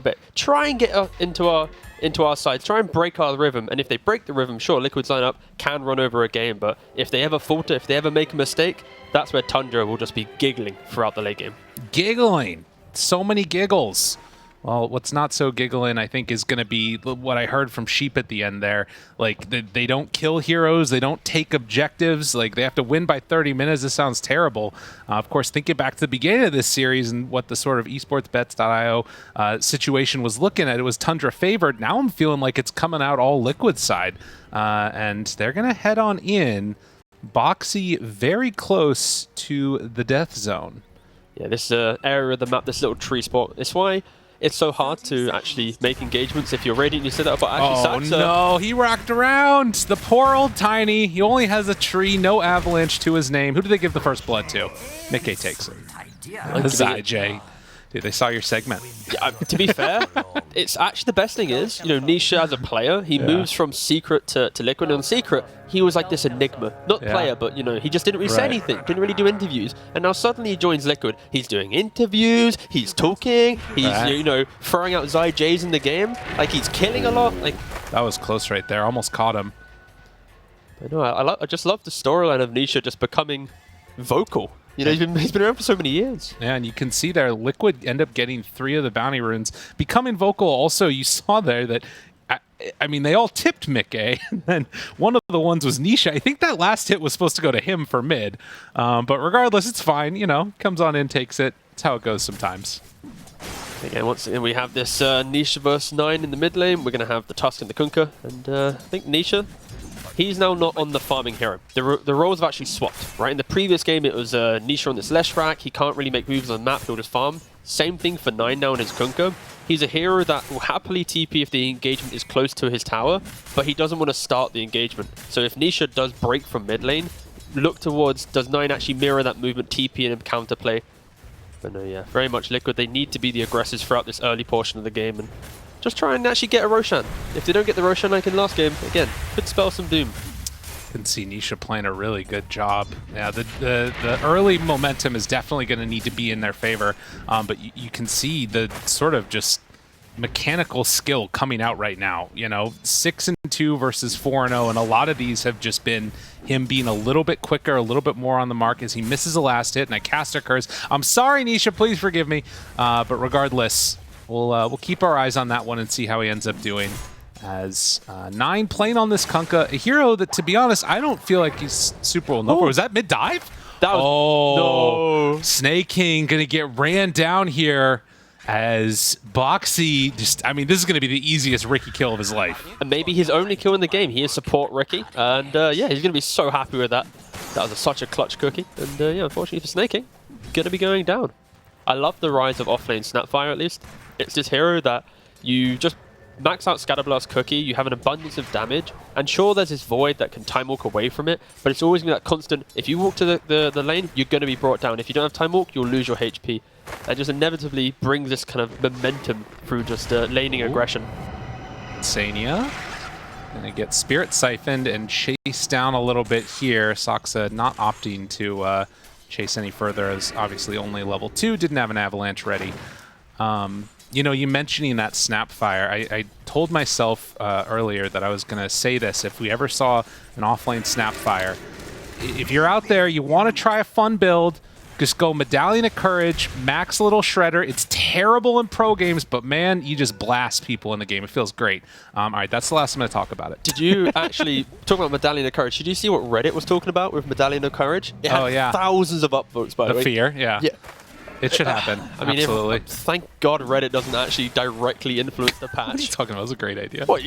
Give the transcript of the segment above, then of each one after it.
little bit. Try and get into our sides. Try and break our rhythm. And if they break the rhythm, sure, Liquid's lineup can run over a game. But if they ever falter, if they ever make a mistake, that's where Tundra will just be giggling throughout the late game. Giggling. So many giggles. Well, what's not so giggling, I think, is going to be what I heard from Sheep at the end there. Like, they don't kill heroes. They don't take objectives. Like, they have to win by 30 minutes. This sounds terrible. Of course, thinking back to the beginning of this series and what the sort of esportsbets.io situation was looking at, it was Tundra favored. Now I'm feeling like it's coming out all Liquid side. And they're going to head on in. Boxy very close to the death zone. Yeah, this area of the map, this little tree spot, it's why it's so hard to actually make engagements if you're Radiant, you set up, but actually no, he rocked around. The poor old Tiny. He only has a tree, no avalanche to his name. Who did they give the first blood to? Nikkei takes it. Zyj. Dude, they saw your segment. Yeah, to be fair, it's actually the best thing is, Nisha as a player, he moves from Secret to Liquid. And Secret, he was like this enigma. Not player, but, he just didn't really say anything, didn't really do interviews. And now suddenly he joins Liquid. He's doing interviews, he's talking, he's, throwing out Zyjs in the game. Like, he's killing a lot. Like, that was close right there. Almost caught him. I know, I just love the storyline of Nisha just becoming vocal. He's been around for so many years. Yeah, and you can see there, Liquid end up getting 3 of the bounty runes. Becoming vocal also, you saw there that, I mean, they all tipped Mickey, and then one of the ones was Nisha. I think that last hit was supposed to go to him for mid. But regardless, it's fine, comes on in, takes it. That's how it goes sometimes. Again, once again, we have this Nisha versus 9 in the mid lane. We're going to have the Tusk and the Kunkka. And I think Nisha, he's now not on the farming hero. The roles have actually swapped, right? In the previous game, it was Nisha on this Lesh rack. He can't really make moves on the map. He'll just farm. Same thing for 9 now in his Kunkka. He's a hero that will happily TP if the engagement is close to his tower, but he doesn't want to start the engagement. So if Nisha does break from mid lane, look towards, does 9 actually mirror that movement, TP and counterplay? But no, yeah, very much Liquid. They need to be the aggressors throughout this early portion of the game and just try and actually get a Roshan. If they don't get the Roshan like in last game, again, could spell some doom. Can see Nisha playing a really good job. Yeah, the early momentum is definitely going to need to be in their favor, but you can see the sort of just mechanical skill coming out right now. 6-2 versus 4-0, and a lot of these have just been him being a little bit quicker, a little bit more on the mark as he misses the last hit, and I cast a curse. I'm sorry, Nisha, please forgive me. But regardless, we'll keep our eyes on that one and see how he ends up doing. As 9 playing on this Kunkka, a hero that, to be honest, I don't feel like he's super well known for. Was that mid-dive? That was... No. Snake King gonna get ran down here as Boxy just... I mean, this is gonna be the easiest Ricky kill of his life. And maybe his only kill in the game. He is support Ricky. And yeah, he's gonna be so happy with that. That was such a clutch cookie. And yeah, unfortunately for Snake King, gonna be going down. I love the rise of offlane Snapfire, at least. It's this hero that you just max out Scatterblast Cookie, you have an abundance of damage, and sure, there's this Void that can time walk away from it, but it's always going to be that constant, if you walk to the lane, you're going to be brought down. If you don't have time walk, you'll lose your HP. That just inevitably brings this kind of momentum through just laning aggression. Sania gonna get Spirit Siphoned and chase down a little bit here. Saksa not opting to chase any further, as obviously only level 2, didn't have an Avalanche ready. You mentioning that Snapfire, I told myself earlier that I was going to say this. If we ever saw an offlane Snapfire, if you're out there, you want to try a fun build, just go Medallion of Courage, max Little Shredder. It's terrible in pro games, but man, you just blast people in the game. It feels great. All right, that's the last I'm going to talk about it. Did you actually, talk about Medallion of Courage, did you see what Reddit was talking about with Medallion of Courage? It had thousands of upvotes, by the way. The fear, yeah. It should happen. I mean, absolutely. Thank God Reddit doesn't actually directly influence the patch. What are you talking about? That was a great idea. What?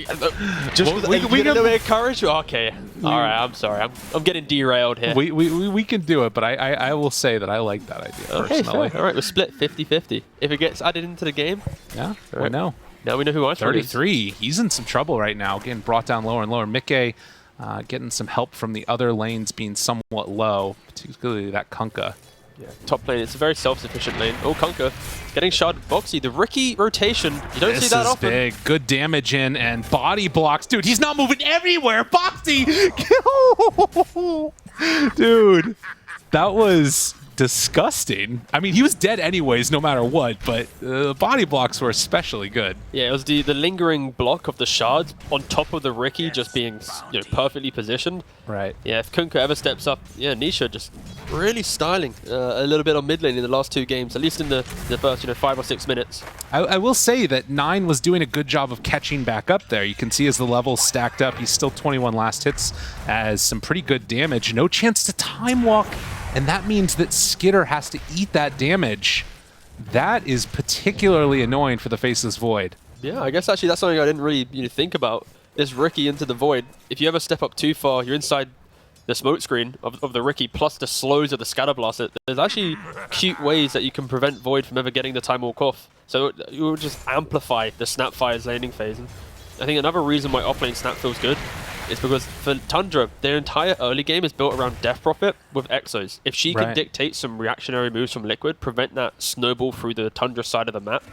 Just we get away courage? Okay. All right. I'm sorry. I'm getting derailed here. We can do it, but I will say that I like that idea personally. Fair. All right. We're split 50-50. If it gets added into the game. Yeah. Right. Now we know who I 33. He's in some trouble right now. Getting brought down lower and lower. Mickey getting some help from the other lanes being somewhat low, particularly that Kunkka. Yeah, top lane, it's a very self-sufficient lane. Oh, Kunkka getting shot. Boxy, the Ricky rotation, you don't see that often. This is big. Good damage in and body blocks. Dude, he's not moving everywhere. Boxy! Dude, that was disgusting. I mean, he was dead anyways, no matter what, but the body blocks were especially good. Yeah, it was the lingering block of the shards on top of the Riki just being perfectly positioned. Right. Yeah, if Kunkka ever steps up, yeah, Nisha just really styling a little bit on mid lane in the last 2 games, at least in the first 5 or 6 minutes. I will say that 9 was doing a good job of catching back up there. You can see as the levels stacked up, he's still 21 last hits as some pretty good damage. No chance to time walk, and that means that Skitter has to eat that damage. That is particularly annoying for the Faceless Void. Yeah, I guess actually that's something I didn't really think about. This Riki into the Void. If you ever step up too far, you're inside the smoke screen of the Riki plus the slows of the Scatter Blast. There's actually cute ways that you can prevent Void from ever getting the Time Walk off. So it will just amplify the Snapfire's laning phase. And I think another reason why offlane Snap feels good is because for Tundra, their entire early game is built around Death Profit with Exos. If she can dictate some reactionary moves from Liquid, prevent that snowball through the Tundra side of the map,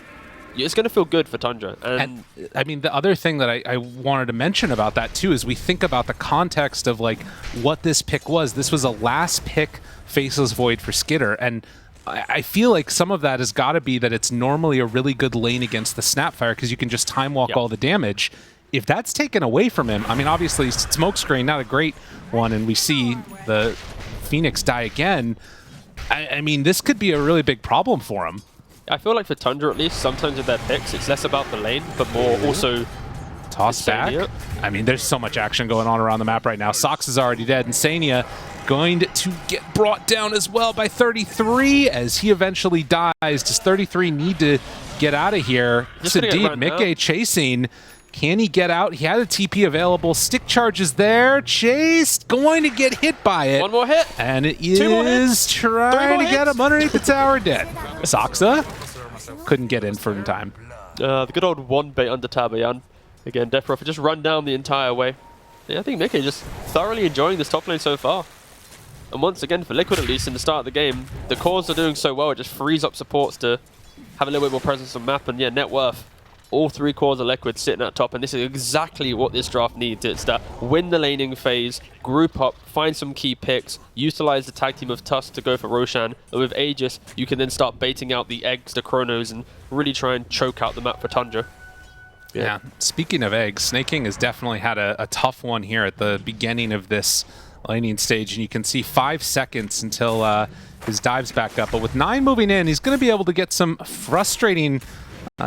it's going to feel good for Tundra. And I mean, the other thing that I wanted to mention about that too is we think about the context of like what this pick was. This was a last pick Faceless Void for Skitter, and I feel like some of that has got to be that it's normally a really good lane against the Snapfire because you can just time walk all the damage. If that's taken away from him, I mean, obviously Smokescreen, not a great one, and we see the Phoenix die again. I mean, this could be a really big problem for him. I feel like for Tundra, at least, sometimes with their picks, it's less about the lane, but more also toss back. I mean, there's so much action going on around the map right now. Sox is already dead. Insania going to get brought down as well by 33 as he eventually dies. Does 33 need to get out of here? Yes, indeed. Mickey chasing. Can he get out? He had a TP available. Stick charge is there. Chased. Going to get hit by it. One more hit. And it is trying to get him underneath the tower dead. Saxa couldn't get in for in time. The good old one bait under Tabayan. Again, Death Prophet just run down the entire way. Yeah, I think Mickey just thoroughly enjoying this top lane so far. And once again, for Liquid at least, in the start of the game, the cores are doing so well, it just frees up supports to have a little bit more presence on map. And yeah, net worth. All 3 cores of Liquid sitting at top, and this is exactly what this draft needs. It's that win the laning phase, group up, find some key picks, utilize the tag team of Tusk to go for Roshan, and with Aegis, you can then start baiting out the eggs, the Chronos, and really try and choke out the map for Tundra. Yeah, speaking of eggs, Snake King has definitely had a tough one here at the beginning of this laning stage, and you can see 5 seconds until his dive's back up. But with 9 moving in, he's going to be able to get some frustrating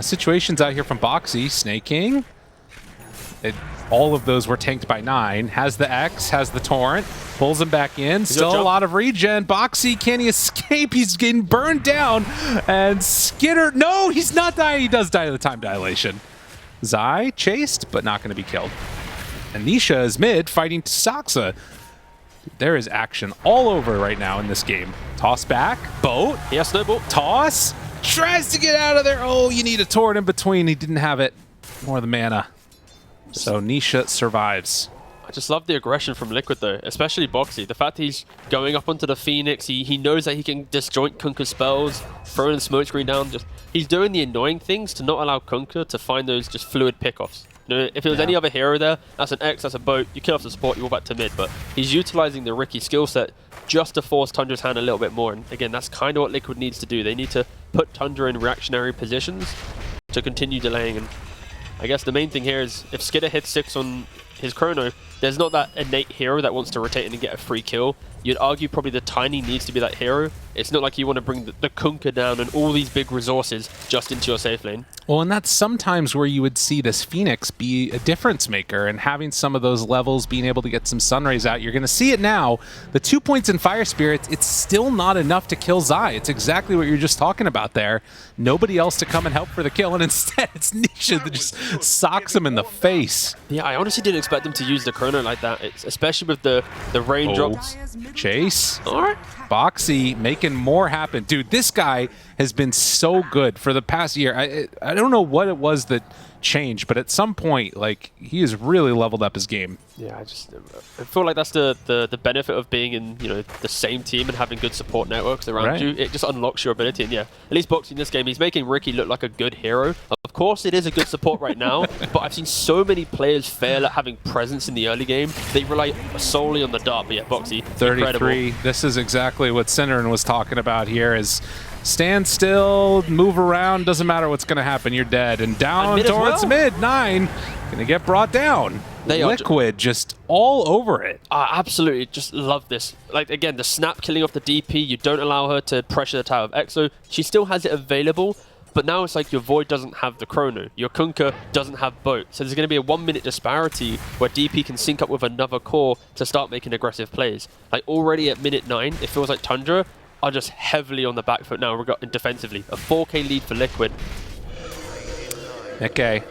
situations out here from Boxy. Snake King, all of those were tanked by 9. Has the X, has the Torrent, pulls him back in. Still a lot of regen. Boxy, can he escape? He's getting burned down. And Skitter, no, he's not dying. He does die to the time dilation. Zai chased, but not going to be killed. And Nisha is mid, fighting Saxa. There is action all over right now in this game. Toss back, boat. Yeah, snowball. Toss. Tries to get out of there. Oh, you need a torrent in between. He didn't have it. More the mana. So Nisha survives. I just love the aggression from Liquid though, especially Boxy. The fact that he's going up onto the Phoenix, he knows that he can disjoint Kunkka's spells, throwing the smoke screen down. He's doing the annoying things to not allow Kunkka to find those just fluid pickoffs. If it was any other hero there, that's an X, that's a boat, you kill off the support, you walk back to mid, but he's utilizing the Riki skill set just to force Tundra's hand a little bit more. And again, that's kind of what Liquid needs to do. They need to put Tundra in reactionary positions to continue delaying. And I guess the main thing here is if Skitter hits 6 on his Chrono, there's not that innate hero that wants to rotate in and get a free kill. You'd argue probably the Tiny needs to be that hero. It's not like you want to bring the Kunkka down and all these big resources just into your safe lane. Well, and that's sometimes where you would see this Phoenix be a difference maker and having some of those levels, being able to get some Sunrays out. You're going to see it now. The 2 points in Fire Spirits, it's still not enough to kill Zai. It's exactly what you're just talking about there. Nobody else to come and help for the kill, and instead it's Nisha that just socks him in the face. Yeah, I honestly didn't expect them to use the Chrono like that, especially with the raindrops. Chase. All right. Boxy making more happen. Dude, this guy has been so good for the past year. I don't know what it was that changed, but at some point, like, he has really leveled up his game. Yeah, I feel like that's the benefit of being in the same team and having good support networks around you. It just unlocks your ability. And yeah, at least Boxy in this game, he's making Riki look like a good hero. Of Of course, it is a good support right now, but I've seen so many players fail at having presence in the early game. They rely solely on the dart, but yeah, Boxy, 33. incredible. This is exactly what Sinnerin was talking about here, is stand still, move around, doesn't matter what's going to happen, you're dead. And down mid towards mid, 9, going to get brought down. Liquid just all over it. I absolutely just love this. Like, again, the snap killing off the DP, you don't allow her to pressure the tower of Exo. She still has it available, but now it's like your Void doesn't have the Chrono. Your Kunkka doesn't have Boat. So there's going to be a 1-minute disparity where DP can sync up with another core to start making aggressive plays. Like, already at minute 9, it feels like Tundra are just heavily on the back foot now defensively. A 4K lead for Liquid. Okay.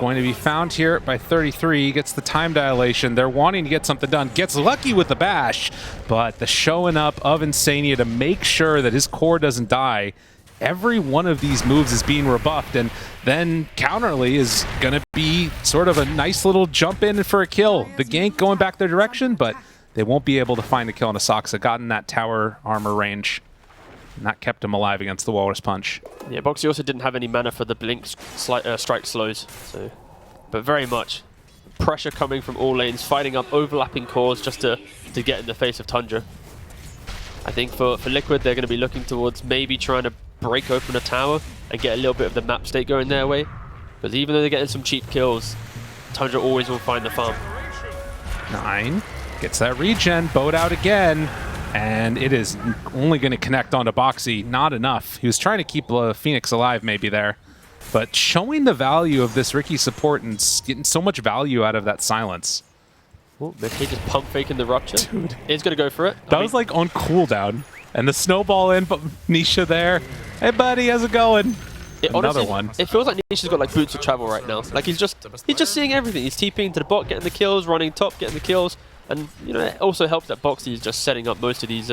Going to be found here by 33, gets the time dilation. They're wanting to get something done. Gets lucky with the bash, but the showing up of Insania to make sure that his core doesn't die. Every one of these moves is being rebuffed, and then Counterly is going to be sort of a nice little jump in for a kill. The gank going back their direction, but they won't be able to find the kill on Asaxa. Got in that tower armor range. And that kept him alive against the Walrus Punch. Yeah, Boxy also didn't have any mana for the Blink strike slows. So, but very much pressure coming from all lanes, fighting up overlapping cores just to get in the face of Tundra. I think for Liquid, they're going to be looking towards maybe trying to break open a tower and get a little bit of the map state going their way. Because even though they're getting some cheap kills, Tundra always will find the farm. 9 gets that regen, boat out again. And it is only going to connect onto Boxy. Not enough. He was trying to keep Phoenix alive maybe there. But showing the value of this Riki support and getting so much value out of that silence. Oh, Mickey just pump faking the rupture. Dude. He's going to go for it. That was like on cooldown. And the snowball in, but Nisha there. Hey buddy, how's it going? Another one. It feels like Nisha's got like boots of travel right now. Like he's just seeing everything. He's TPing to the bot, getting the kills, running top, getting the kills. And, you know, it also helps that Boxy is just setting up most of these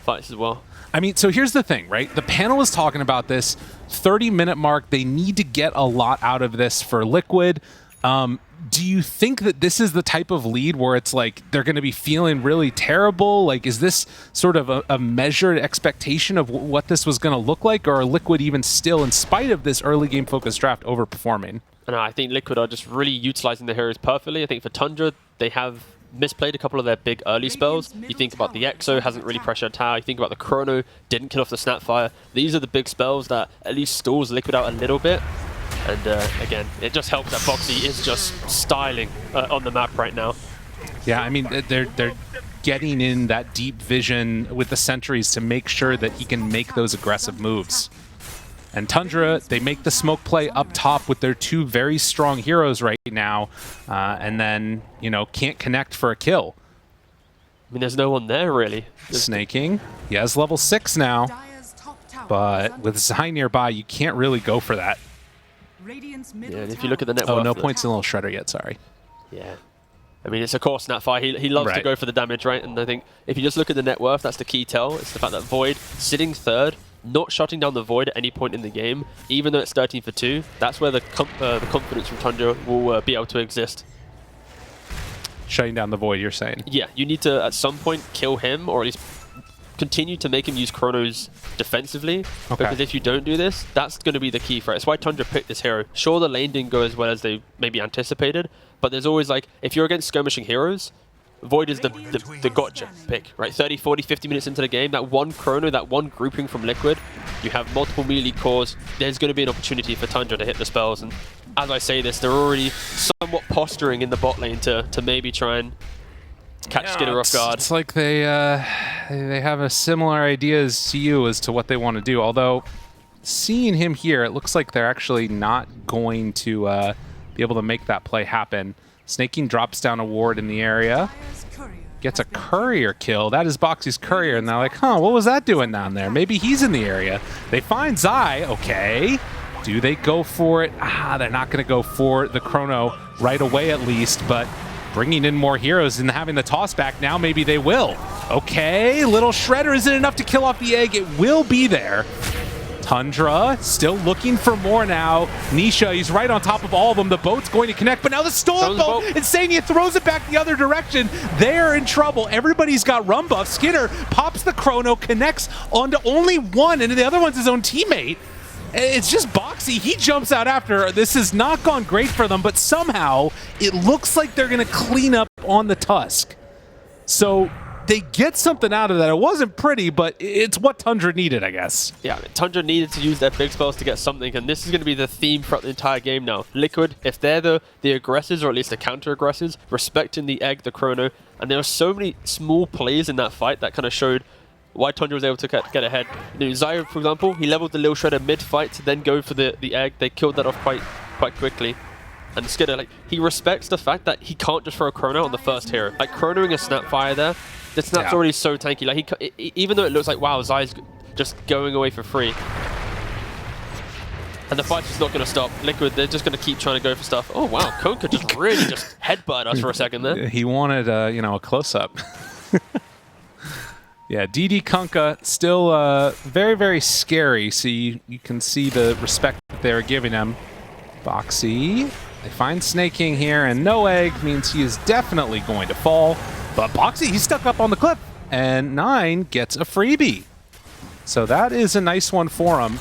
fights as well. I mean, so here's the thing, right? The panel is talking about this 30-minute mark. They need to get a lot out of this for Liquid. Do you think that this is the type of lead where it's like they're going to be feeling really terrible? Like, is this sort of a measured expectation of what this was going to look like? Or are Liquid even still, in spite of this early game focused draft, overperforming? And I think Liquid are just really utilizing the heroes perfectly. I think for Tundra, they have misplayed a couple of their big early spells. You think about the Exo, hasn't really pressured tower. You think about the Chrono, didn't kill off the Snapfire. These are the big spells that at least stalls Liquid out a little bit. And again, it just helps that Boxy is just styling on the map right now. Yeah, I mean, they're getting in that deep vision with the sentries to make sure that he can make those aggressive moves. And Tundra, they make the smoke play up top with their 2 very strong heroes right now, and then, you know, can't connect for a kill. I mean, there's no one there, really. Snaking. He has level 6 now, but with Zai nearby, you can't really go for that. Yeah, and if you look at the net worth... Oh, no points in Little Shredder yet, sorry. Yeah. I mean, it's a core Snapfire. He loves to go for the damage, right? And I think if you just look at the net worth, that's the key tell. It's the fact that Void, sitting 3rd, not shutting down the Void at any point in the game, even though it's 13 for 2, that's where the confidence from Tundra will be able to exist. Shutting down the Void, you're saying? Yeah, you need to, at some point, kill him, or at least continue to make him use Chronos defensively. Okay. Because if you don't do this, that's going to be the key for it. It's why Tundra picked this hero. Sure, the lane didn't go as well as they maybe anticipated, but there's always like, if you're against skirmishing heroes, Void is the gotcha pick, right? 30, 40, 50 minutes into the game, that one Chrono, that one grouping from Liquid, you have multiple melee cores, there's going to be an opportunity for Tundra to hit the spells. And as I say this, they're already somewhat posturing in the bot lane to maybe try and catch Skinner off guard. It's like they have a similar idea as you as to what they want to do, although seeing him here, it looks like they're actually not going to be able to make that play happen. Snaking drops down a ward in the area. Gets a courier kill. That is Boxy's courier. And they're like, huh, what was that doing down there? Maybe he's in the area. They find Zai. Okay. Do they go for it? They're not going to go for the Chrono right away at least, but bringing in more heroes and having the toss back now, maybe they will. Okay, Little Shredder isn't enough to kill off the egg. It will be there. Tundra still looking for more now. Nisha, he's right on top of all of them. The boat's going to connect, but now the stolen boat, Insania throws it back the other direction. They're in trouble. Everybody's got run buff. Skinner pops the Chrono, connects onto only one, and the other one's his own teammate. It's just Boxy. He jumps out after. This has not gone great for them, but somehow it looks like they're going to clean up on the Tusk. So they get something out of that. It wasn't pretty, but it's what Tundra needed, I guess. Yeah, Tundra needed to use their big spells to get something, and this is going to be the theme throughout the entire game now. Liquid, if they're the aggressors, or at least the counter-aggressors, respecting the egg, the chrono, and there were so many small plays in that fight that kind of showed why Tundra was able to get ahead. You know, Zyro, for example, he leveled the Lil Shredder mid-fight to then go for the egg. They killed that off quite quickly. And Skidder, like, he respects the fact that he can't just throw a chrono on the first hero. Like, chronoing a Snapfire there, the Snap's already so tanky. Like, even though it looks like, wow, Zai's just going away for free. And the fight's just not going to stop. Liquid, they're just going to keep trying to go for stuff. Oh, wow, Kunkka just really just headbutt us for a second there. He wanted, you know, a close-up. Yeah, DD Kunkka still very, very scary. So you can see the respect that they're giving him. Boxy, they find Snake King here, and no egg means he is definitely going to fall. But Boxy, he's stuck up on the cliff, and 9 gets a freebie. So that is a nice one for him.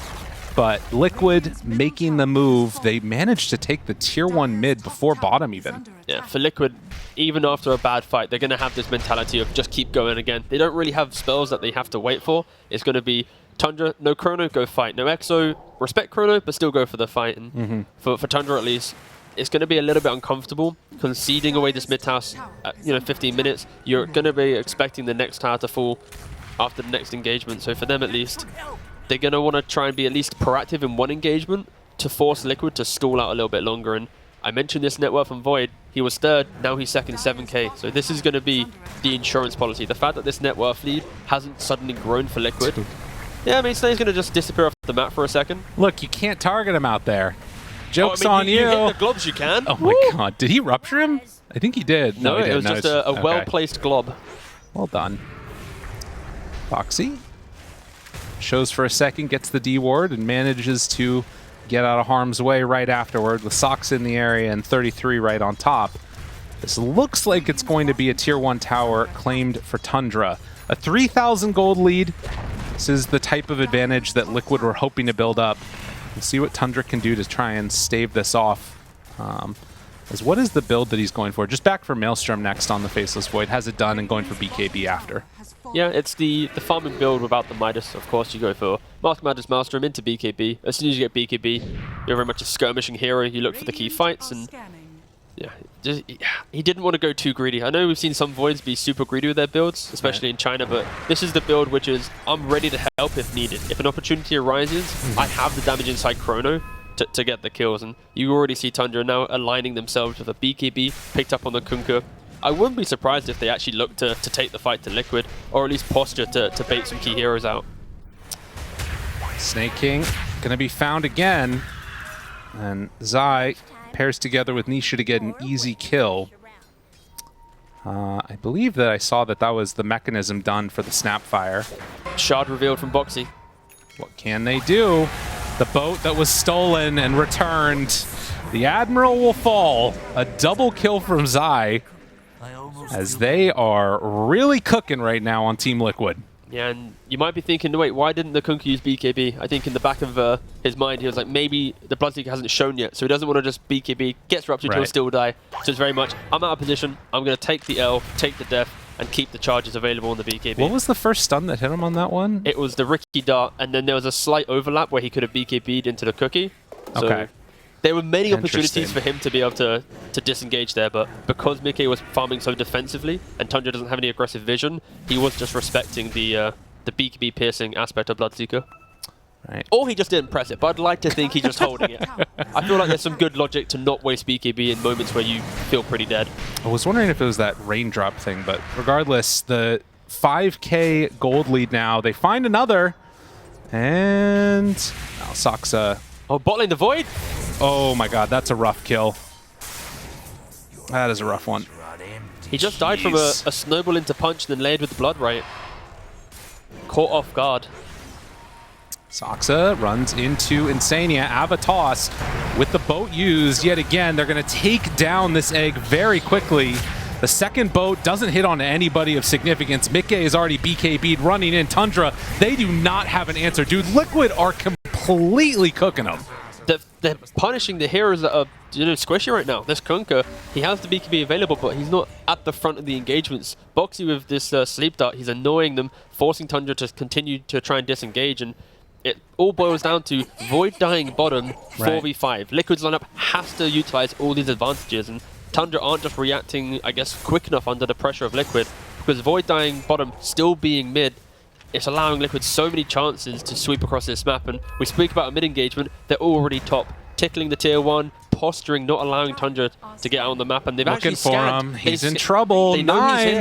But Liquid making the move, they managed to take the tier 1 mid before bottom even. Yeah, for Liquid, even after a bad fight, they're going to have this mentality of just keep going again. They don't really have spells that they have to wait for. It's going to be Tundra, no chrono, go fight. No exo, respect chrono, but still go for the fight. And for Tundra at least, it's going to be a little bit uncomfortable conceding away this mid tower at 15 minutes. You're going to be expecting the next tower to fall after the next engagement. So for them at least, they're going to want to try and be at least proactive in one engagement to force Liquid to stall out a little bit longer. And I mentioned this net worth on Void. He was third, now he's second, 7k. So this is going to be the insurance policy. The fact that this net worth lead hasn't suddenly grown for Liquid. Yeah, I mean, Snake's going to just disappear off the map for a second. Look, you can't target him out there. Joke's on you. You hit the globs, you can. Oh my god, did he rupture him? I think he did. No, he it was didn't. just a well-placed glob. Well done. Foxy shows for a second, gets the D ward, and manages to get out of harm's way right afterward with Sox in the area and 33 right on top. This looks like it's going to be a tier 1 tower claimed for Tundra. A 3,000 gold lead. This is the type of advantage that Liquid were hoping to build up. We'll see what Tundra can do to try and stave this off. What is the build that he's going for? Just back for Maelstrom next on the Faceless Void. Has it done and going for BKB after. Yeah, it's the farming build without the Midas. Of course, you go for Mask Midas Maelstrom into BKB. As soon as you get BKB, you're very much a skirmishing hero. You look for the key fights, and yeah, he didn't want to go too greedy. I know we've seen some Voids be super greedy with their builds, especially in China, but this is the build which is, I'm ready to help if needed. If an opportunity arises, I have the damage inside Chrono to get the kills, and you already see Tundra now aligning themselves with a BKB, picked up on the Kunkka. I wouldn't be surprised if they actually look to take the fight to Liquid, or at least posture to bait some key heroes out. Snake King gonna be found again, and Zai pairs together with Nisha to get an easy kill. I believe that I saw that was the mechanism done for the Snapfire. Shard revealed from Boxy. What can they do? The boat that was stolen and returned. The Admiral will fall. A double kill from Zai, as they are really cooking right now on Team Liquid. Yeah, and you might be thinking, wait, why didn't the Kunkka use BKB? I think in the back of his mind, he was like, maybe the Bloodseeker hasn't shown yet, so he doesn't want to just BKB, gets ruptured, he'll still die. So it's very much, I'm out of position, I'm going to take the L, take the death, and keep the charges available on the BKB. What was the first stun that hit him on that one? It was the Ricky Dart, and then there was a slight overlap where he could have BKB'd into the cookie. So okay. There were many opportunities for him to be able to disengage there, but because Mickey was farming so defensively and Tundra doesn't have any aggressive vision, he was just respecting the BKB piercing aspect of Bloodseeker. Right. Or he just didn't press it, but I'd like to think he's just holding it. I feel like there's some good logic to not waste BKB in moments where you feel pretty dead. I was wondering if it was that raindrop thing, but regardless, the 5k gold lead now. They find another, and now Saksa. Oh, bot lane the Void? Oh my god, that's a rough kill. That is a rough one. He just died from a snowball into punch, then layered with the blood right. Caught off guard. Saksa runs into Insania. Avatos with the boat used yet again. They're going to take down this egg very quickly. The second boat doesn't hit on anybody of significance. Mickey is already BKB'd running in. Tundra, they do not have an answer. Dude, Liquid are completely completely cooking them. They're punishing the heroes that are squishy right now. This Kunkka, he has the BKB available, but he's not at the front of the engagements. Boxy with this sleep dart, he's annoying them, forcing Tundra to continue to try and disengage, and it all boils down to Void dying bottom 4v5. Liquid's lineup has to utilize all these advantages, and Tundra aren't just reacting, I guess, quick enough under the pressure of Liquid, because Void dying bottom still being mid, it's allowing Liquid so many chances to sweep across this map, and we speak about a mid engagement, they're already top, tickling the tier 1, posturing, not allowing Tundra to get out on the map, and they've looking actually scanned. for him. He's in trouble. They know 9. he's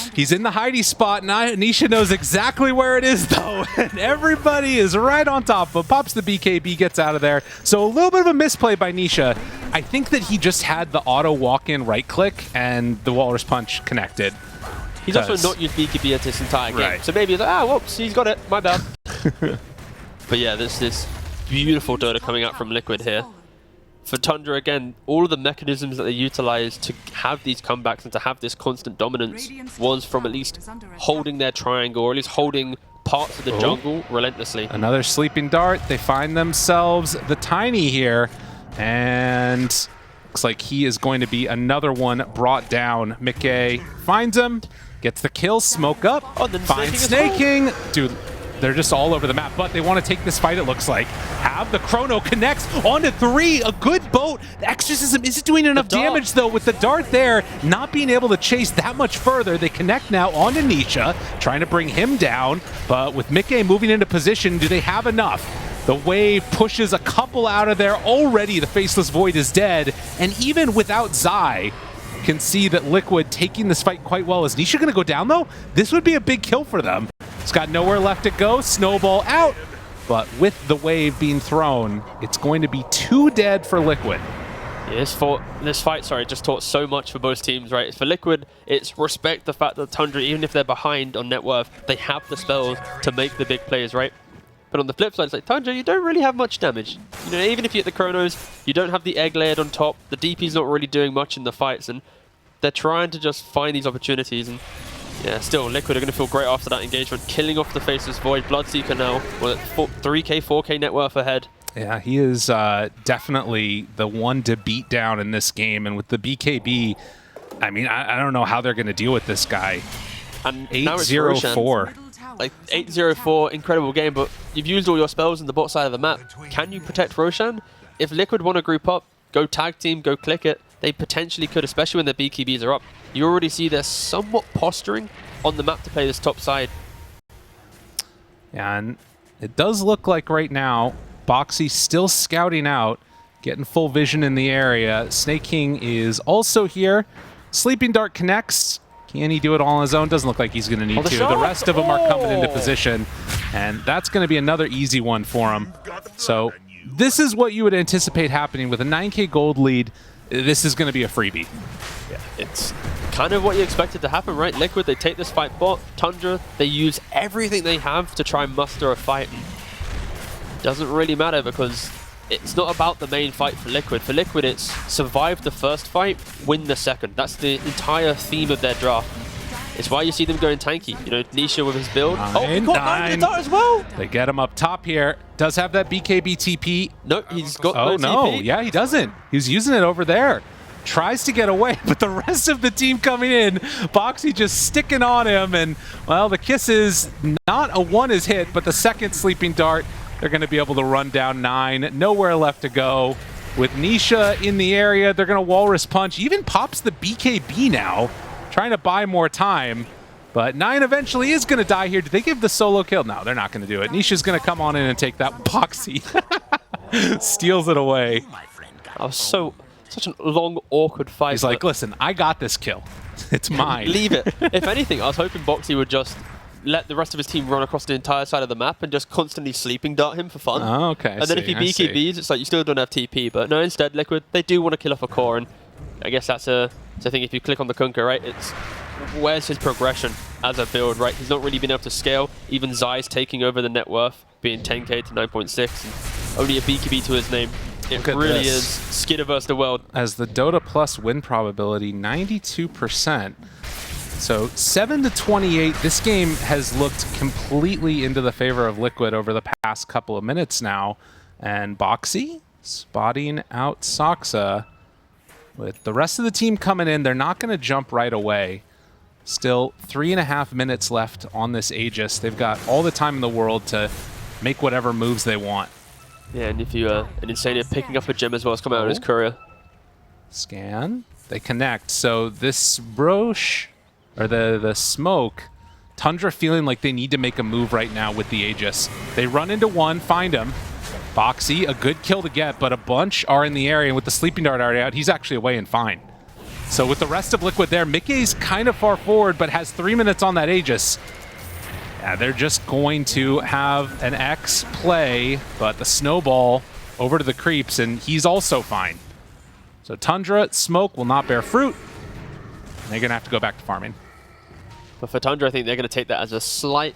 here. He's in the hidey spot. Nisha knows exactly where it is, though, and everybody is right on top of him. Pops the BKB, gets out of there. So a little bit of a misplay by Nisha. I think that he just had the auto walk-in right-click, and the Walrus Punch connected. He's also not used BKB at this entire game, so maybe he's like, whoops, he's got it, my bad. But yeah, this beautiful Dota coming out from Liquid here. For Tundra, again, all of the mechanisms that they utilized to have these comebacks and to have this constant dominance was from at least holding their triangle, or at least holding parts of the jungle relentlessly. Another sleeping dart. They find themselves the Tiny here, and looks like he is going to be another one brought down. Mickey finds him, gets the kill, smoke up, finds snaking. Dude, they're just all over the map, but they want to take this fight, it looks like. Have the Chrono connects onto 3, a good boat. The Exorcism isn't doing enough damage, though, with the dart there, not being able to chase that much further. They connect now onto Nisha, trying to bring him down, but with Mickey moving into position, do they have enough? The wave pushes a couple out of there. Already the Faceless Void is dead, and even without Zai, can see that Liquid taking this fight quite well. Is Nisha going to go down, though? This would be a big kill for them. It's got nowhere left to go. Snowball out. But with the wave being thrown, it's going to be 2 dead for Liquid. Yeah, this fight, just taught so much for both teams, right? For Liquid, it's respect the fact that Tundra, even if they're behind on net worth, they have the spells to make the big plays, right? But on the flip side, it's like, Tundra, you don't really have much damage. Even if you hit the Chronos, you don't have the egg layered on top. The DP's not really doing much in the fights, and they're trying to just find these opportunities. And yeah, still, Liquid are going to feel great after that engagement, killing off the Faceless Void. Bloodseeker now, with 3k, 4k net worth ahead. Yeah, he is definitely the one to beat down in this game. And with the BKB, I mean, I don't know how they're going to deal with this guy. And 8-0-4. Like 8-0-4, incredible game, but you've used all your spells in the bot side of the map. Can you protect Roshan? If Liquid want to group up, go tag team, go click it, they potentially could, especially when their BKBs are up. You already see they're somewhat posturing on the map to play this top side. Yeah, and it does look like right now, Boxy still scouting out, getting full vision in the area. Snake King is also here. Sleeping Dart connects. Can he do it all on his own? Doesn't look like he's going to need to. The rest of them are coming into position, and that's going to be another easy one for him. So this is what you would anticipate happening with a 9k gold lead. This is going to be a freebie. Yeah, it's kind of what you expected to happen, right? Liquid, they take this fight bot. Tundra, they use everything they have to try and muster a fight. And doesn't really matter because it's not about the main fight for Liquid. For Liquid, it's survive the first fight, win the second. That's the entire theme of their draft. It's why you see them going tanky. Nisha with his build. He got 9 with the dart as well. They get him up top here. Does have that BKB TP. No, he's got no TP. Yeah, he doesn't. He's using it over there. Tries to get away, but the rest of the team coming in, Boxy just sticking on him, and, well, the kiss is not a 1 is hit, but the second sleeping dart, they're going to be able to run down 9. Nowhere left to go. With Nisha in the area, they're going to Walrus Punch. Even pops the BKB now, trying to buy more time. But 9 eventually is going to die here. Did they give the solo kill? No, they're not going to do it. Nisha's going to come on in and take that. Boxy steals it away. Oh, such a long, awkward fight. He's like, listen, I got this kill. It's mine. Leave it. If anything, I was hoping Boxy would just let the rest of his team run across the entire side of the map and just constantly sleeping dart him for fun. Oh, okay. And then if he BKBs, it's like you still don't have TP. But no, instead, Liquid, they do want to kill off a core. And I guess that's a thing. If you click on the Kunkka, right, it's where's his progression as a build, right? He's not really been able to scale. Even Zai's taking over the net worth, being 10k to 9.6. And only a BKB to his name. It really is Skidder versus the world. As the Dota Plus win probability, 92%. So 7-28. This game has looked completely into the favor of Liquid over the past couple of minutes now. And Boxy spotting out Soxa. With the rest of the team coming in, they're not going to jump right away. Still 3.5 minutes left on this Aegis. They've got all the time in the world to make whatever moves they want. Yeah, and if you an Insania picking up a gem as well as coming out of his courier. Scan. They connect. So this Broche, or the smoke, Tundra feeling like they need to make a move right now with the Aegis. They run into one, find him. Boxy, a good kill to get, but a bunch are in the area, and with the Sleeping Dart already out, he's actually away and fine. So with the rest of Liquid there, Mickey's kind of far forward, but has 3 minutes on that Aegis. Yeah, they're just going to have an X play, but the snowball over to the creeps, and he's also fine. So Tundra, smoke will not bear fruit, and they're going to have to go back to farming. But for Tundra, I think they're going to take that as a slight,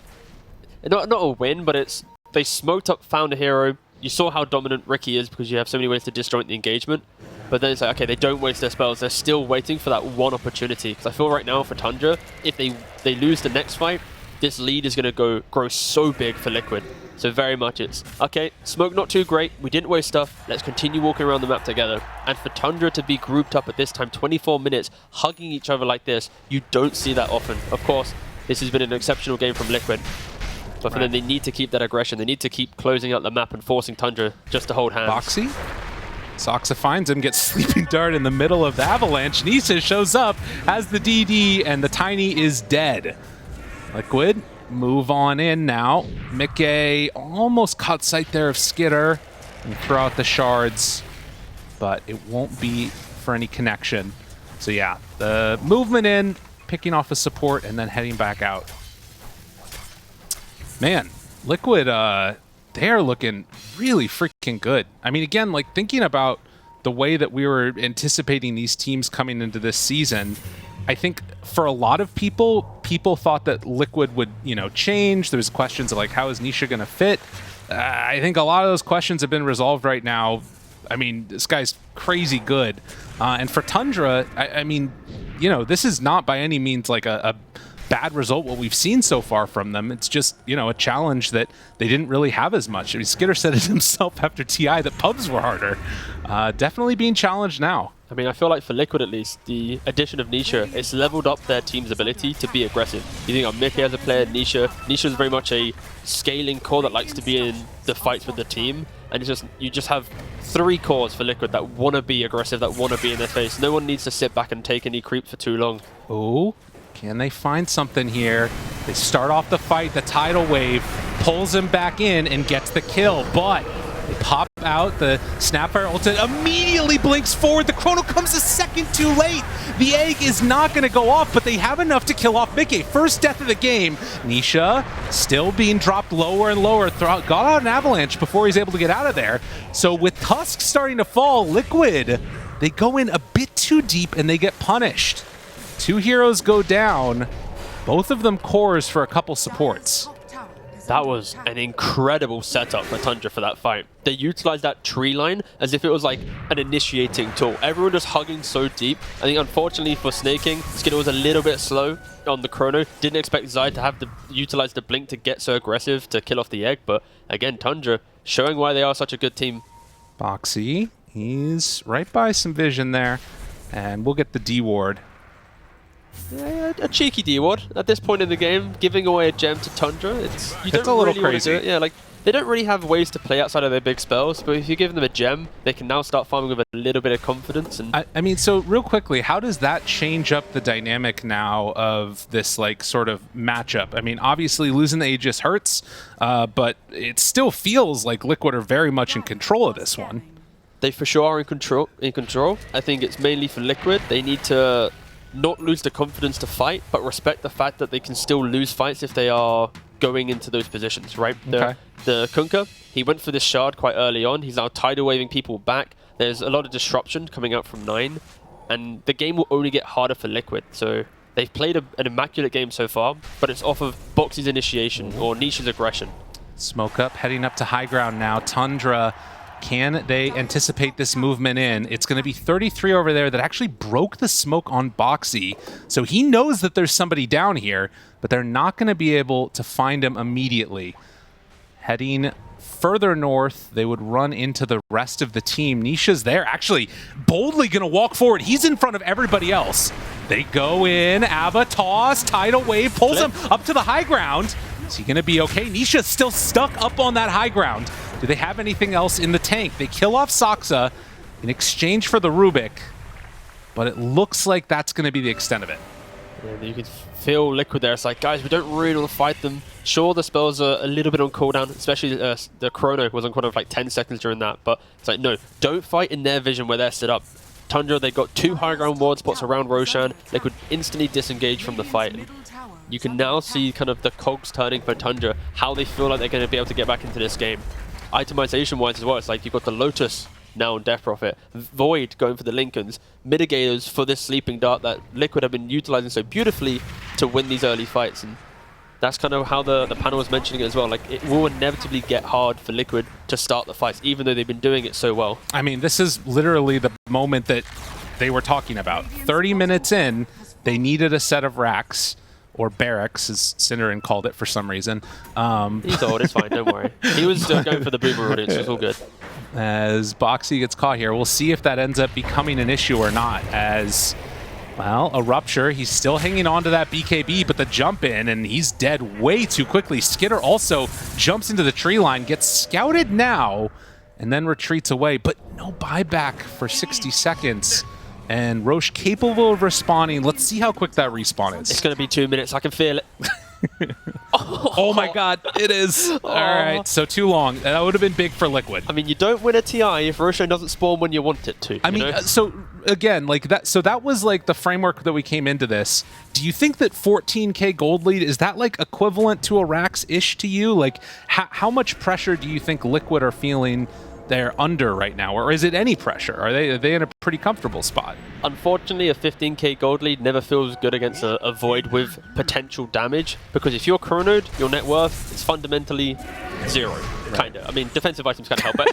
not a win, but it's they smoked up, found a hero. You saw how dominant Ricky is because you have so many ways to disjoint the engagement. But then it's like, okay, they don't waste their spells. They're still waiting for that one opportunity. Because I feel right now for Tundra, if they lose the next fight, this lead is going to grow so big for Liquid. So very much it's, okay, smoke not too great. We didn't waste stuff. Let's continue walking around the map together. And for Tundra to be grouped up at this time, 24 minutes, hugging each other like this, you don't see that often. Of course, this has been an exceptional game from Liquid. But for them, they need to keep that aggression. They need to keep closing out the map and forcing Tundra just to hold hands. Boxy. Soxa finds him, gets Sleeping Dart in the middle of the avalanche. Nisa shows up, has the DD, and the Tiny is dead. Liquid move on in now. Mickey almost caught sight there of Skitter and throw out the shards, but it won't be for any connection. So yeah, the movement in, picking off a support, and then heading back out. Man, Liquid, they are looking really freaking good. I mean, again, like thinking about the way that we were anticipating these teams coming into this season, I think for a lot of people thought that Liquid would, change. There's questions of like, how is Nisha going to fit? I think a lot of those questions have been resolved right now. I mean, this guy's crazy good. And for Tundra, I mean, this is not by any means like a bad result what we've seen so far from them. It's just, a challenge that they didn't really have as much. I mean, Skitter said it himself after TI that pubs were harder. Definitely being challenged now. I mean, I feel like for Liquid at least, the addition of Nisha, it's leveled up their team's ability to be aggressive. You think of Mickey as a player, Nisha is very much a scaling core that likes to be in the fights with the team. And it's just you just have 3 cores for Liquid that want to be aggressive, that want to be in their face. No one needs to sit back and take any creep for too long. Oh, can they find something here? They start off the fight, the tidal wave pulls him back in and gets the kill, but they pop out, the Snapfire ultimate immediately blinks forward, the chrono comes a second too late. The egg is not going to go off, but they have enough to kill off Mickey. First death of the game. Nisha still being dropped lower and lower, got out an avalanche before he's able to get out of there. So with Tusk starting to fall, Liquid, they go in a bit too deep and they get punished. 2 heroes go down, both of them cores for a couple supports. That was an incredible setup for Tundra for that fight. They utilized that tree line as if it was like an initiating tool. Everyone just hugging so deep. I think unfortunately for snaking, Skitter was a little bit slow on the chrono. Didn't expect Zai to have to utilize the blink to get so aggressive to kill off the egg. But again, Tundra showing why they are such a good team. Boxy, he's right by some vision there. And we'll get the D ward. Yeah, a cheeky D-ward at this point in the game, giving away a gem to Tundra. It's a little really crazy. Yeah, like they don't really have ways to play outside of their big spells, but if you give them a gem, they can now start farming with a little bit of confidence. And I mean, so real quickly, how does that change up the dynamic now of this like sort of matchup? I mean, obviously losing the Aegis hurts, but it still feels like Liquid are very much in control of this one. They for sure are in control. I think it's mainly for Liquid. They need to not lose the confidence to fight, but respect the fact that they can still lose fights if they are going into those positions, right? Okay. The Kunkka, he went for this shard quite early on. He's now tidal waving people back. There's a lot of disruption coming out from 9, and the game will only get harder for Liquid. So they've played an immaculate game so far, but it's off of Boxy's initiation or Nisha's aggression. Smoke up, heading up to high ground now. Tundra Can they anticipate this movement in? It's going to be 33 over there that actually broke the smoke on Boxy. So he knows that there's somebody down here, but they're not going to be able to find him immediately. Heading further north, they would run into the rest of the team. Nisha's there, actually boldly going to walk forward. He's in front of everybody else. They go in, Abba, toss, tidal wave, pulls him up to the high ground. Is he going to be okay? Nisha's still stuck up on that high ground. Do they have anything else in the tank? They kill off Saksa in exchange for the Rubik, but it looks like that's going to be the extent of it. Yeah, you can feel Liquid there. It's like, guys, we don't really want to fight them. Sure, the spells are a little bit on cooldown, especially the Chrono was on cooldown for like 10 seconds during that, but it's like, no, don't fight in their vision where they're set up. Tundra, they got 2 high ground ward spots around Roshan. Liquid instantly disengage from the fight. And you can now see kind of the cogs turning for Tundra, how they feel like they're going to be able to get back into this game. Itemization-wise as well, it's like you've got the Lotus now on Death Prophet, Void going for the Lincolns, Mitigators for this Sleeping Dart that Liquid have been utilizing so beautifully to win these early fights. And that's kind of how the panel was mentioning it as well. Like, it will inevitably get hard for Liquid to start the fights, even though they've been doing it so well. I mean, this is literally the moment that they were talking about. 30 minutes in, they needed a set of racks, or barracks, as Cinderin called it for some reason. He's old, it's fine, don't worry. He was going for the boomer audience, it's all good. As Boxy gets caught here, we'll see if that ends up becoming an issue or not, as, well, a rupture. He's still hanging on to that BKB, but the jump in, and he's dead way too quickly. Skidder also jumps into the tree line, gets scouted now, and then retreats away, but no buyback for 60 seconds. And Roche capable of respawning. Let's see how quick that respawn is. It's going to be 2 minutes, I can feel it. Oh my god, it is. All right, so too long. That would have been big for Liquid. I mean, you don't win a TI if Roshan doesn't spawn when you want it to. I mean, so again, like that. So that was like the framework that we came into this. Do you think that 14K gold lead, is that like equivalent to a Rax-ish to you? Like, how much pressure do you think Liquid are feeling they're under right now, or is it any pressure? Are they in a pretty comfortable spot? Unfortunately, a 15k gold lead never feels good against a Void with potential damage, because if you're chronoed, your net worth is fundamentally 0, kind of. I mean, defensive items kind of help, but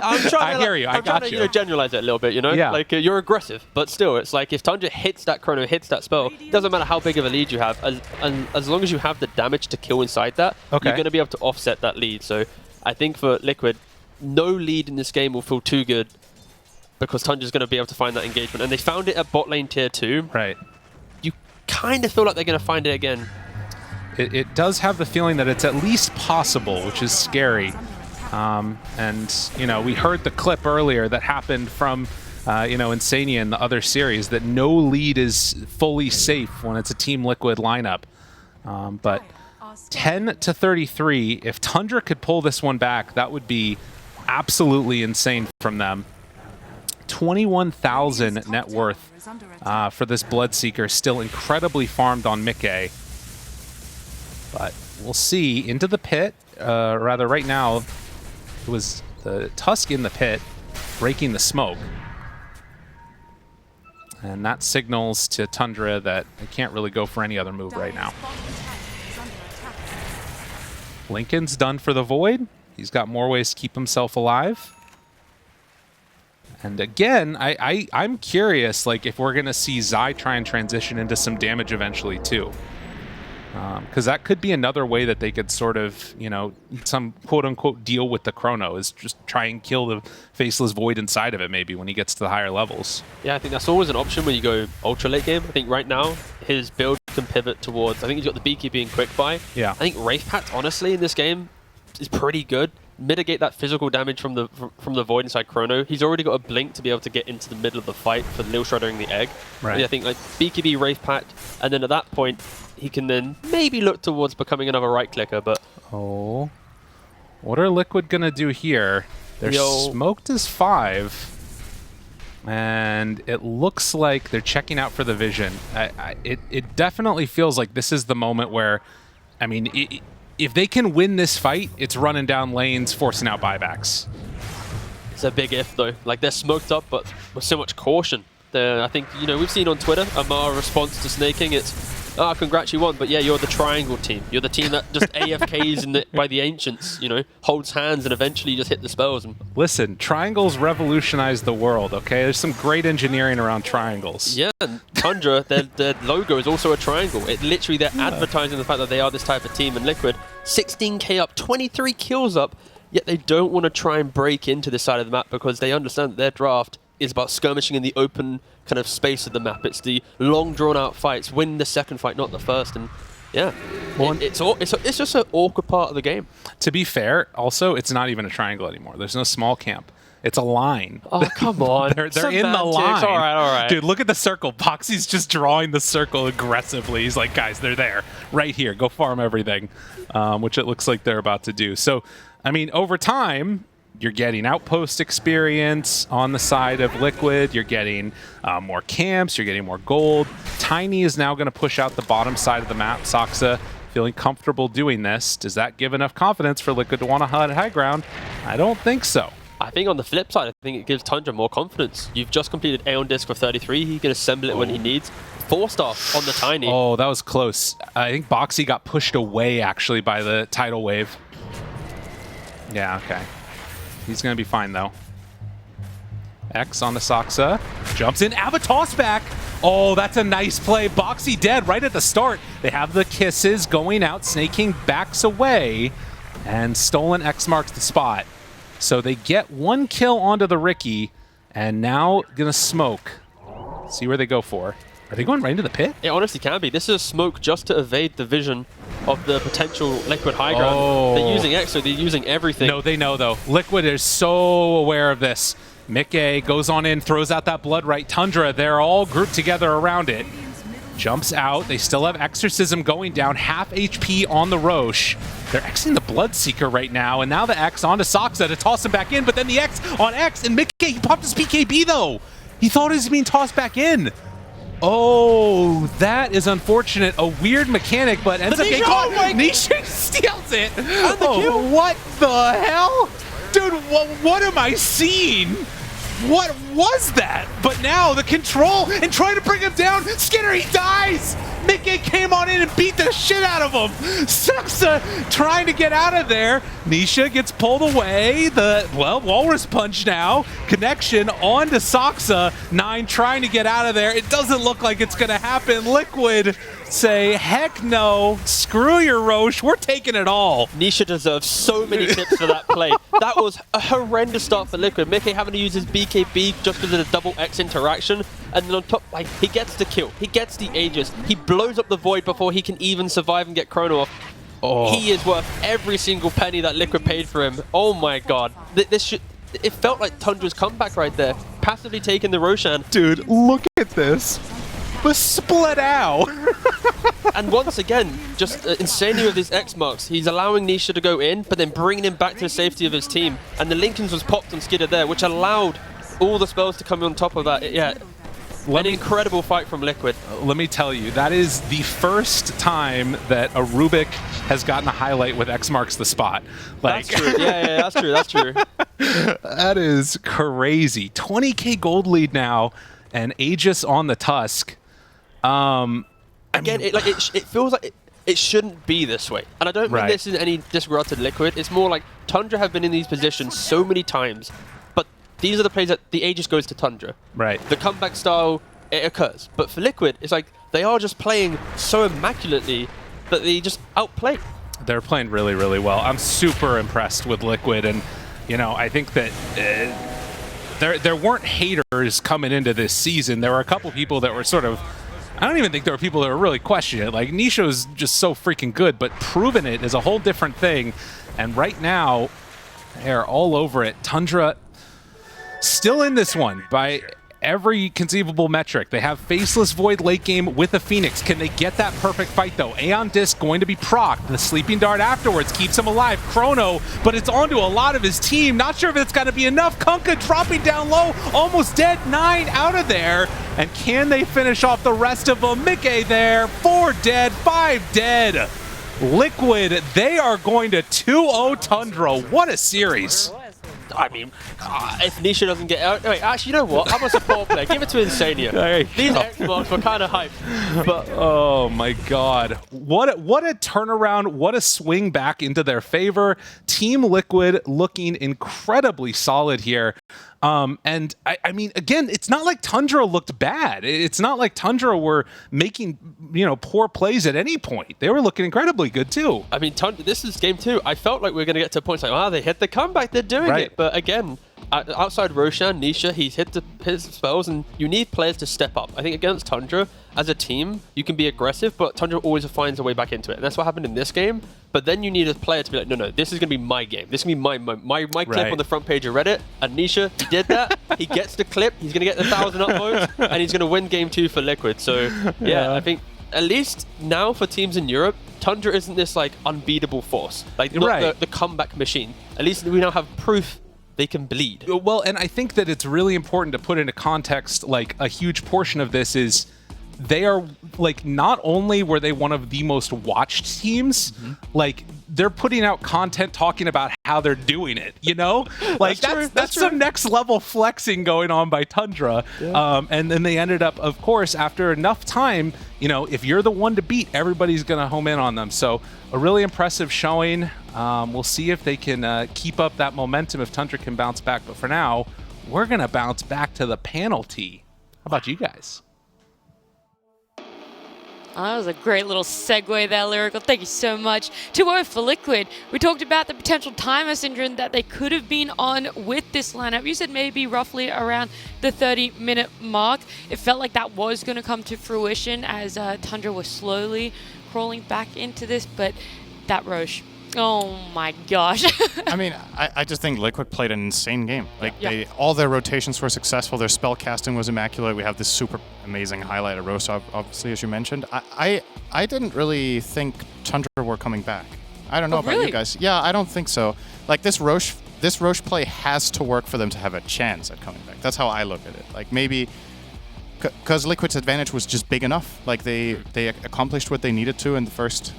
I'm trying I hear you. I'm trying to generalize it a little bit, you know? Yeah. Like, you're aggressive, but still, it's like if Tundra hits that chrono, hits that spell, it doesn't matter how big of a lead you have, as long as you have the damage to kill inside that, you're going to be able to offset that lead. So I think for Liquid, no lead in this game will feel too good, because Tundra's going to be able to find that engagement. And they found it at bot lane tier 2. Right. You kind of feel like they're going to find it again. It does have the feeling that it's at least possible, which is scary. And, you know, we heard the clip earlier that happened from, you know, Insania in the other series, that no lead is fully safe when it's a Team Liquid lineup. But 10-33, if Tundra could pull this one back, that would be absolutely insane from them. 21,000 net worth for this Bloodseeker, still incredibly farmed on Mickey. But we'll see. Into the pit, rather right now, it was the Tusk in the pit, breaking the smoke. And that signals to Tundra that they can't really go for any other move right now. Lincoln's done for the Void. He's got more ways to keep himself alive. And again, I'm curious, like, if we're going to see Zai try and transition into some damage eventually, too. Because that could be another way that they could sort of, you know, some quote-unquote deal with the Chrono, is just try and kill the Faceless Void inside of it, maybe, when he gets to the higher levels. Yeah, I think that's always an option when you go ultra late game. I think right now, his build can pivot towards, I think he's got the Beekeeping and Quick Buy. Yeah. I think Wraith Pact, honestly, in this game, is pretty good. Mitigate that physical damage from the Void inside Chrono. He's already got a Blink to be able to get into the middle of the fight for Lil Shreddering the egg. Right. Yeah, I think like BKB, Wraith Pact, and then at that point, he can then maybe look towards becoming another right clicker, but... Oh. What are Liquid going to do here? They're smoked as 5. And it looks like they're checking out for the vision. It definitely feels like this is the moment where, I mean, if they can win this fight, it's running down lanes, forcing out buybacks. It's a big if, though. Like, they're smoked up, but with so much caution. I think, you know, we've seen on Twitter, Amar response to snaking. It's "Ah, congrats, you won, but yeah, you're the triangle team. You're the team that just AFKs by the ancients, you know, holds hands and eventually just hit the spells." And listen, triangles revolutionized the world, okay? There's some great engineering around triangles. yeah, and Tundra, their logo is also a triangle. It literally, they're advertising the fact that they are this type of team. And Liquid, 16k up, 23 kills up, yet they don't want to try and break into this side of the map because they understand that their draft is about skirmishing in the open kind of space of the map. It's the long drawn-out fights. Win the second fight, not the first. And yeah, it's just an awkward part of the game. To be fair, also, it's not even a triangle anymore. There's no small camp. It's a line. Oh, come on. they're in the line. All right. Dude, look at the circle. Boxy's just drawing the circle aggressively. He's like, guys, they're there. Right here. Go farm everything, which it looks like they're about to do. So, I mean, over time, you're getting outpost experience on the side of Liquid. You're getting more camps. You're getting more gold. Tiny is now going to push out the bottom side of the map. Saksa feeling comfortable doing this. Does that give enough confidence for Liquid to want to hunt high ground? I don't think so. I think on the flip side, I think it gives Tundra more confidence. You've just completed Aeon Disc for 33. He can assemble it when he needs. 4-star on the Tiny. Oh, that was close. I think Boxy got pushed away, actually, by the tidal wave. Yeah, okay. He's going to be fine, though. X on the Saksa. Jumps in. Avatos back. Oh, that's a nice play. Boxy dead right at the start. They have the kisses going out. Snake King backs away. And Stolen X marks the spot. So they get 1 kill onto the Riki. And now going to smoke. See where they go for. Are they going right into the pit? It honestly can be. This is a smoke just to evade the vision of the potential Liquid high ground. Oh. They're using X, so they're using everything. No, they know, though. Liquid is so aware of this. Mickey goes on in, throws out that blood right. Tundra, they're all grouped together around it. Jumps out. They still have Exorcism going down. Half HP on the Roche. They're Xing the Bloodseeker right now, and now the X onto Saksa to toss him back in, but then the X on X, and Mickey, he popped his PKB, though. He thought he was being tossed back in. Oh, that is unfortunate. A weird mechanic, but ends up getting caught. Nisha steals it. Oh, what the hell? Dude, what am I seeing? What was that? But now the control and trying to bring him down. Skinner, he dies. Mickey came on in and beat the shit out of him. Saksa trying to get out of there. Nisha gets pulled away. Walrus punch now. Connection on to Saksa. 9 trying to get out of there. It doesn't look like it's going to happen. Liquid say, heck no. Screw your Roche. We're taking it all. Nisha deserves so many tips for that play. That was a horrendous start for Liquid. Mickey having to use his BKB just because of the double X interaction. And then on top, like, he gets the kill. He gets the Aegis. He blows up the Void before he can even survive and get Chrono off. Oh. He is worth every single penny that Liquid paid for him. Oh my god. It felt like Tundra's comeback right there. Passively taking the Roshan. Dude, look at this. The split out. And once again, just insanely with his X marks. He's allowing Nisha to go in, but then bringing him back to the safety of his team. And the Lincolns was popped on Skidder there, which allowed all the spells to come on top of that. Yeah. An incredible fight from Liquid. Let me tell you, that is the first time that a Rubik has gotten a highlight with X marks the spot. Like, that's true. Yeah, that's true. That is crazy. 20k gold lead now, and Aegis on the Tusk. Again, it feels like it shouldn't be this way. And I don't mean this in any disregard to Liquid. It's more like Tundra have been in these positions so many times. These are the plays that the Aegis goes to Tundra. Right. The comeback style, it occurs. But for Liquid, it's like they are just playing so immaculately that they just outplay. They're playing really, really well. I'm super impressed with Liquid. And, you know, I think that there weren't haters coming into this season. There were a couple people that were sort of... I don't even think there were people that were really questioning it. Like, Nisha's just so freaking good, but proving it is a whole different thing. And right now, they're all over it. Tundra... still in this one by every conceivable metric. They have Faceless Void late game with a Phoenix. Can they get that perfect fight, though? Aeon Disc going to be procced. The Sleeping Dart afterwards keeps him alive. Chrono, but it's onto a lot of his team. Not sure if it's going to be enough. Kunkka dropping down low, almost dead. 9 out of there. And can they finish off the rest of them? Mickey there, 4 dead, 5 dead. Liquid, they are going to 2-0 Tundra. What a series. I mean, if Nisha doesn't get out, wait, actually, you know what? I'm a support player. Give it to Insania. These Xbox were kind of hype, but oh my God, what a turnaround! What a swing back into their favor. Team Liquid looking incredibly solid here. And I mean, again, it's not like Tundra looked bad. It's not like Tundra were making, poor plays at any point. They were looking incredibly good too. I mean, this is game 2. I felt like we were going to get to a point like, they hit the comeback. They're doing it. But again, outside Roshan, Nisha, he's hit his spells, and you need players to step up. I think against Tundra, as a team, you can be aggressive, but Tundra always finds a way back into it. And that's what happened in this game. But then you need a player to be like, no, this is going to be my game. This is going to be my clip on the front page of Reddit. And Nisha, he did that. He gets the clip. He's going to get the 1,000 upvotes, and he's going to win game 2 for Liquid. So, yeah, I think at least now for teams in Europe, Tundra isn't this like unbeatable force. Like not the comeback machine. At least we now have proof they can bleed. Well, and I think that it's really important to put into context, like a huge portion of this is they are like, not only were they one of the most watched teams, like they're putting out content talking about how they're doing it, like that's some next level flexing going on by Tundra. And then they ended up, of course, after enough time, if you're the one to beat, everybody's going to home in on them. So a really impressive showing. We'll see if they can keep up that momentum, if Tundra can bounce back. But for now, we're going to bounce back to the penalty. How about you guys? Oh, that was a great little segue there, Lyrical. Thank you so much. 2-0 for Liquid. We talked about the potential timer syndrome that they could have been on with this lineup. You said maybe roughly around the 30-minute mark. It felt like that was going to come to fruition as Tundra was slowly crawling back into this, but that Roche. Oh my gosh. I mean, I just think Liquid played an insane game. Like all their rotations were successful. Their spell casting was immaculate. We have this super amazing highlight of Rosa, obviously, as you mentioned. I didn't really think Tundra were coming back. I don't know about you guys. Yeah, I don't think so. Like this Roche play has to work for them to have a chance at coming back. That's how I look at it. Like maybe because Liquid's advantage was just big enough. Like they accomplished what they needed to in the first,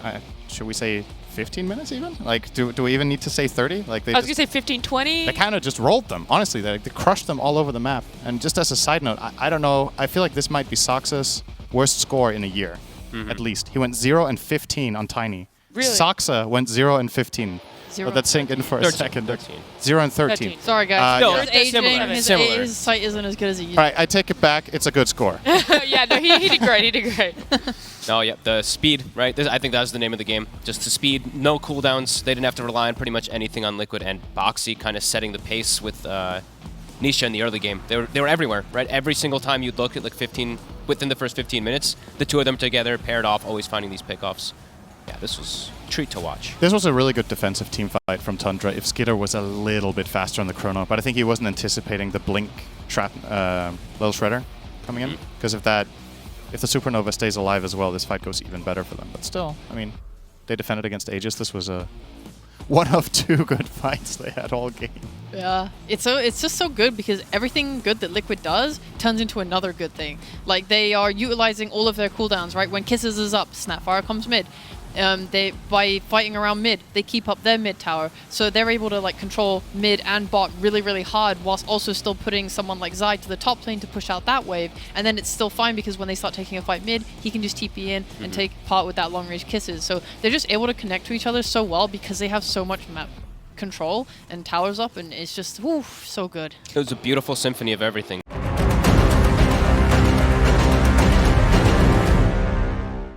should we say, 15 minutes even? Like, do we even need to say 30? Like I was going to say 15, 20. They kind of just rolled them. Honestly, they crushed them all over the map. And just as a side note, I don't know. I feel like this might be Soxa's worst score in a year, at least. He went 0-15 on Tiny. Really? Soxa went 0-15. Let that sink in for a second. 0-13. Sorry, guys. No, his site isn't as good as it used to be. All right, I take it back. It's a good score. Yeah, no, he did great. He did great. Oh, yeah, the speed, right? I think that was the name of the game. Just the speed, no cooldowns. They didn't have to rely on pretty much anything on Liquid, and Boxy kind of setting the pace with Nisha in the early game. They were everywhere, right? Every single time you'd look at like within the first 15 minutes, the two of them together, paired off, always finding these pickoffs. Yeah, this was a treat to watch. This was a really good defensive team fight from Tundra. If Skitter was a little bit faster on the chrono, but I think he wasn't anticipating the blink trap little shredder coming in. Because if the Supernova stays alive as well, this fight goes even better for them. But still, I mean, they defended against Aegis. This was one of 2 good fights they had all game. Yeah, it's just so good because everything good that Liquid does turns into another good thing. Like they are utilizing all of their cooldowns, right? When Kisses is up, Snapfire comes mid. By fighting around mid, they keep up their mid tower, so they're able to like control mid and bot really, really hard, whilst also still putting someone like Zai to the top lane to push out that wave. And then it's still fine because when they start taking a fight mid, he can just TP in and take part with that long range Kisses. So they're just able to connect to each other so well because they have so much map control and towers up, and it's just so good. It was a beautiful symphony of everything.